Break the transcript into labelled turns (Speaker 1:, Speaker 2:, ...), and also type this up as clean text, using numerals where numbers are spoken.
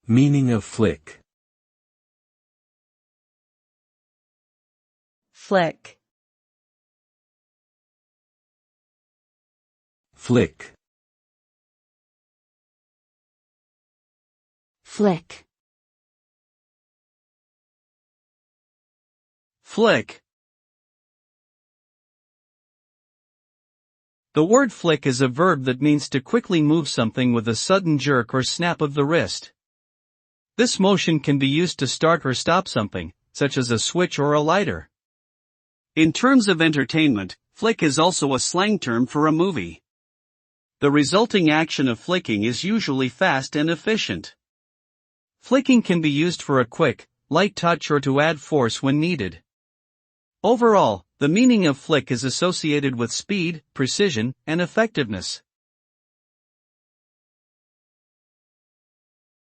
Speaker 1: Meaning of flick.
Speaker 2: Flick.
Speaker 1: Flick.
Speaker 3: Flick.
Speaker 4: Flick. The word flick is a verb that means to quickly move something with a sudden jerk or snap of the wrist. This motion can be used to start or stop something, such as a switch or a lighter. In terms of entertainment, flick is also a slang term for a movie. The resulting action of flicking is usually fast and efficient. Flicking can be used for a quick, light touch or to add force when needed. Overall, the meaning of flick is associated with speed, precision, and effectiveness.